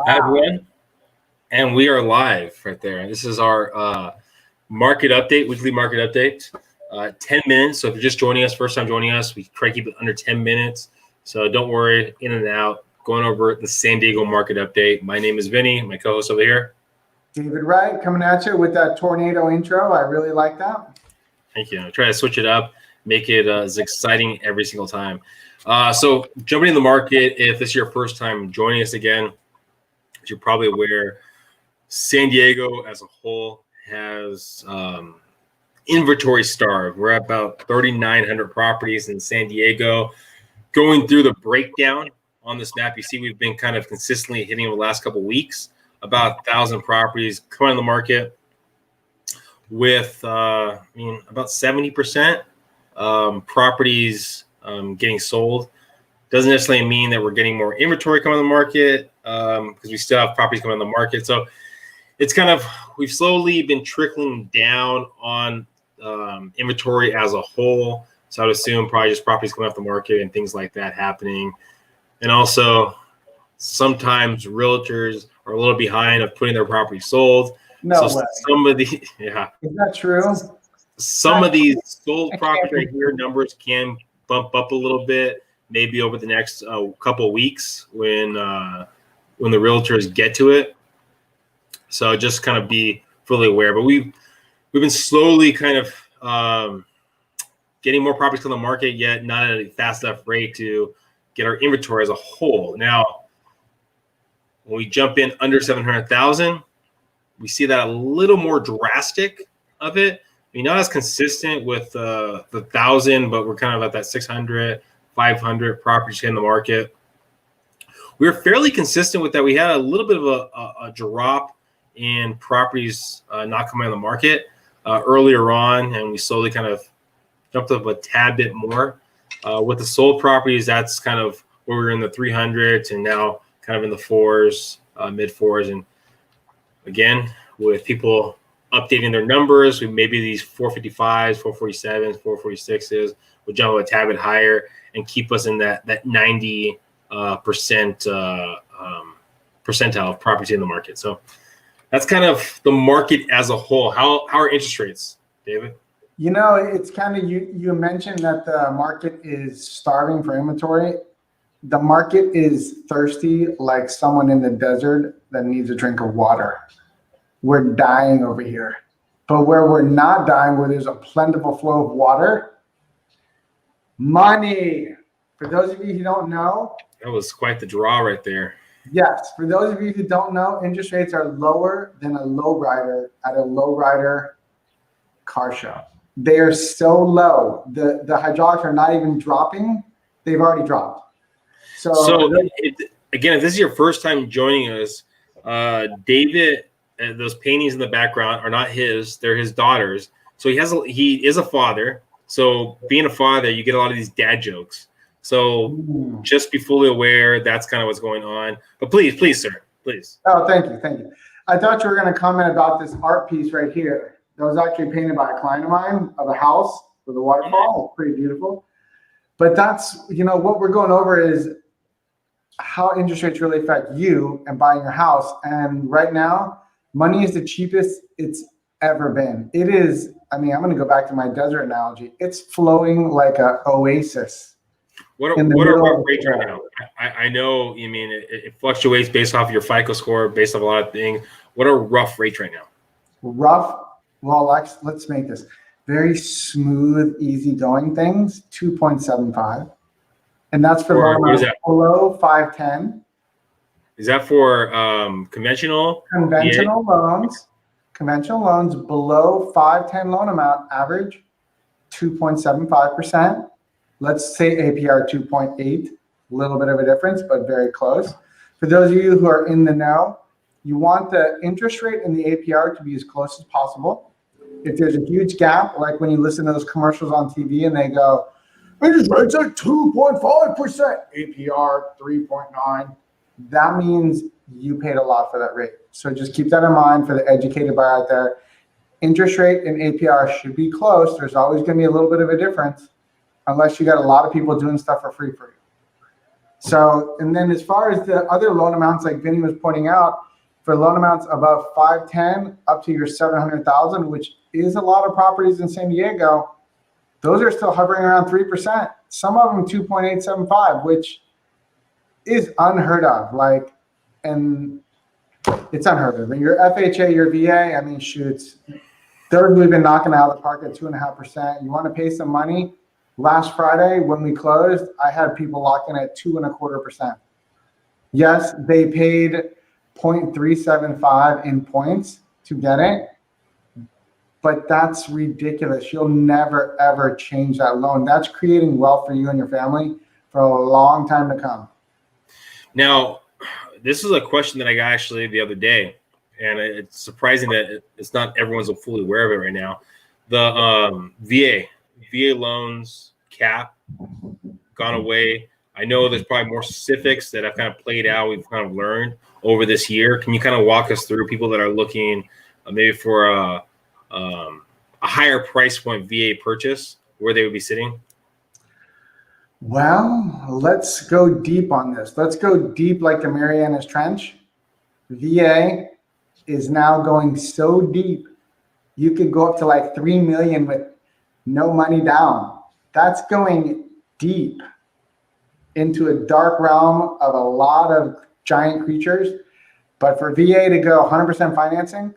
Hi, everyone. And we are live right there. This is our market update, weekly market update. 10 minutes. So if you're just joining us, first time joining us, we try to keep it under 10 minutes. So don't worry, in and out, going over the San Diego market update. My name is Vinnie, my co-host over here. David Wright coming at you with that tornado intro. I really like that. Thank you. I try to switch it up, make it as exciting every single time. So jumping in the market, if this is your first time joining us again, as you're probably aware, San Diego as a whole has inventory starved. We're at about 3,900 properties in San Diego. Going through the breakdown on this map, you see we've been kind of consistently hitting over the last couple of weeks, about 1,000 properties coming on the market with about 70% properties getting sold. Doesn't necessarily mean that we're getting more inventory coming on the market because we still have properties coming on the market. So it's kind of, we've slowly been trickling down on inventory as a whole. So I would assume probably just properties coming off the market and things like that happening. And also sometimes realtors are a little behind of putting their property sold. No so way. Some of the, yeah. Is that true? Some of these sold properties right here, numbers can bump up a little bit, maybe over the next couple of weeks when the realtors get to it. So just kind of be fully aware. But we've been slowly kind of getting more properties on the market, yet not at a fast enough rate to get our inventory as a whole. Now, when we jump in under 700,000, we see that a little more drastic of it. I mean, not as consistent with the 1,000, but we're kind of at that 600, 500 properties in the market. We were fairly consistent with that. We had a little bit of a drop in properties not coming on the market earlier on, and we slowly kind of jumped up a tad bit more. With the sold properties, that's kind of where we're in the 300s and now kind of in the fours, mid fours. And again, with people updating their numbers, maybe these 455s, 447s, 446s would jump a tad bit higher and keep us in that 90% percentile of property in the market. So that's kind of the market as a whole. How are interest rates, David? You know, it's kind of, you mentioned that the market is starving for inventory. The market is thirsty like someone in the desert that needs a drink of water. We're dying over here. But where we're not dying, where there's a plentiful flow of water, money. For those of you who don't know. That was quite the draw right there. Yes. For those of you who don't know, interest rates are lower than a lowrider at a lowrider car show. They are so low. The hydraulics are not even dropping. They've already dropped. So again, if this is your first time joining us, David, those paintings in the background are not his; they're his daughter's. So he is a father. So being a father, you get a lot of these dad jokes. So just be fully aware that's kind of what's going on. But please, sir, please. Oh, thank you. I thought you were going to comment about this art piece right here. That was actually painted by a client of mine of a house with a waterfall. It's pretty beautiful. But that's, what we're going over is how interest rates really affect you and buying your house. And right now, money is the cheapest it's ever been. It is, I'm going to go back to my desert analogy. It's flowing like an oasis. What are rough rates right now? I know, it fluctuates based off your FICO score, based off a lot of things. What are rough rates right now? Rough, well, let's make this very smooth, easygoing things, 2.75. And that's for loans below 510. Is that for conventional? Conventional loans. Conventional loans below 510 loan amount, average 2.75%. Let's say APR 2.8, a little bit of a difference, but very close. For those of you who are in the know, you want the interest rate and the APR to be as close as possible. If there's a huge gap, like when you listen to those commercials on TV and they go, interest rates at 2.5%, APR 3.9, that means you paid a lot for that rate. So just keep that in mind for the educated buyer out there. Interest rate and APR should be close. There's always going to be a little bit of a difference unless you got a lot of people doing stuff for free for you. So, and then as far as the other loan amounts, like Vinnie was pointing out, for loan amounts above 510 up to your 700,000, which is a lot of properties in San Diego, those are still hovering around 3%. Some of them 2.875, which is unheard of. Like, and it's unheard of. And your FHA, your VA, I mean, shoots. Third, we've been knocking out of the park at 2.5%. You want to pay some money? Last Friday when we closed, I had people locking at 2.25%. Yes, they paid 0.375 in points to get it, but that's ridiculous. You'll never, ever change that loan. That's creating wealth for you and your family for a long time to come. Now, this is a question that I got actually the other day, and it's surprising that it's not everyone's fully aware of it right now. The VA loans cap gone away. I know there's probably more specifics that have kind of played out. We've kind of learned over this year. Can you kind of walk us through people that are looking maybe for a higher price point VA purchase, where they would be sitting? Well, let's go deep on this. Let's go deep like the Marianas Trench. VA is now going so deep, you could go up to like 3 million with no money down. That's going deep into a dark realm of a lot of giant creatures. But for VA to go 100% financing,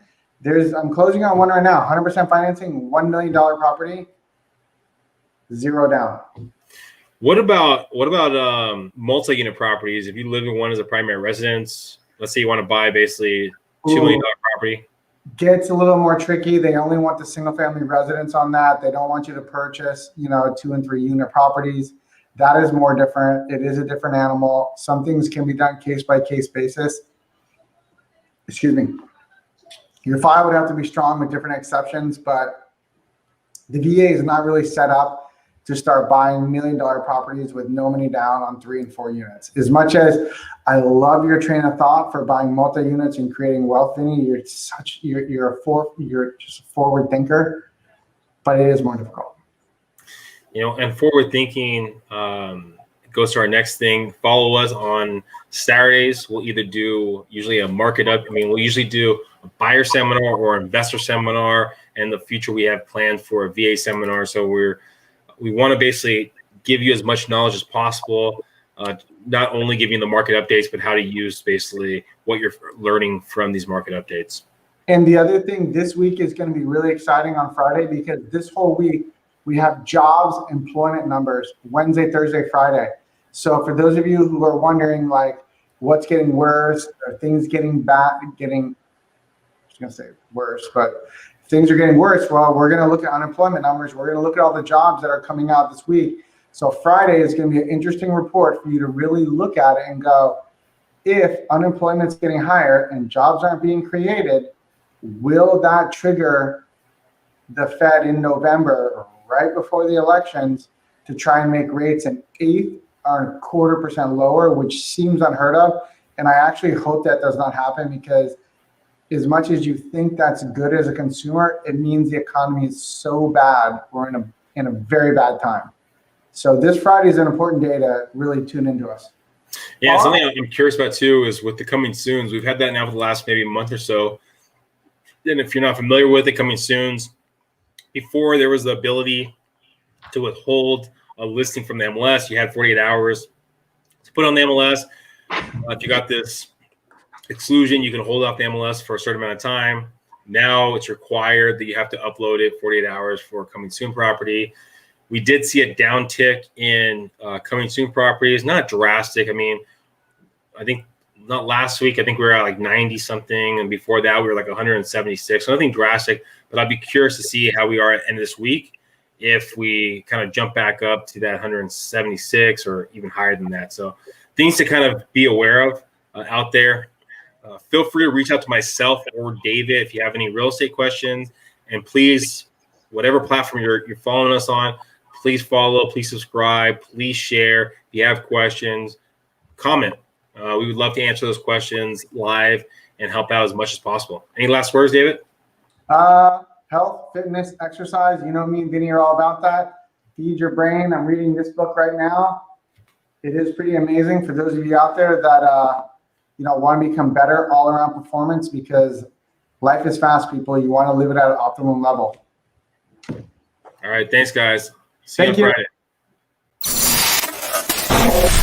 I'm closing on one right now, 100% financing, $1 million property, 0 down. What about multi-unit properties? If you live in one as a primary residence, let's say you want to buy basically $2 million property. Gets a little more tricky. They only want the single family residence on that. They don't want you to purchase, 2 and 3 unit properties. That is more different. It is a different animal. Some things can be done case by case basis. Excuse me. Your file would have to be strong with different exceptions, but the VA is not really set up to start buying $1 million properties with no money down on 3 and 4 units. As much as I love your train of thought for buying multi-units and creating wealth, Vinnie, you're just a forward thinker, but it is more difficult. And forward thinking goes to our next thing. Follow us on Saturdays. We'll either do usually a market up. We'll usually do a buyer seminar or investor seminar. And in the future, we have planned for a VA seminar. So we want to basically give you as much knowledge as possible, not only giving you the market updates, but how to use basically what you're learning from these market updates. And the other thing, this week is going to be really exciting on Friday because this whole week we have jobs, employment numbers, Wednesday, Thursday, Friday. So for those of you who are wondering, like, what's getting worse, are things getting bad, I was going to say worse, but things are getting worse. Well, we're going to look at unemployment numbers. We're going to look at all the jobs that are coming out this week. So Friday is going to be an interesting report for you to really look at it and go, if unemployment's getting higher and jobs aren't being created, will that trigger the Fed in November, right before the elections, to try and make rates an 1/8 or 1/4% lower, which seems unheard of. And I actually hope that does not happen, because as much as you think that's good as a consumer, it means the economy is so bad. We're in a very bad time. So this Friday is an important day to really tune into us. Yeah, something I'm curious about too is with the coming soons. We've had that now for the last maybe month or so. And if you're not familiar with it, coming soons, before there was the ability to withhold a listing from the MLS. You had 48 hours to put on the MLS. If you got this exclusion, you can hold off the MLS for a certain amount of time. Now it's required that you have to upload it 48 hours for coming soon property. We did see a downtick in coming soon properties, not drastic. I think not last week. I think we were at like 90 something. And before that, we were like 176. So nothing drastic, but I'd be curious to see how we are at the end of this week, if we kind of jump back up to that 176 or even higher than that. So things to kind of be aware of out there. Feel free to reach out to myself or David if you have any real estate questions. And please, whatever platform you're following us on, please follow, please subscribe, please share. If you have questions, comment. We would love to answer those questions live and help out as much as possible. Any last words, David? Health, fitness, exercise. Me and Vinnie are all about that. Feed your brain. I'm reading this book right now. It is pretty amazing for those of you out there that want to become better all around performance, because life is fast, people. You want to live it at an optimum level. All right, thanks, guys. See you on Thank you. Friday.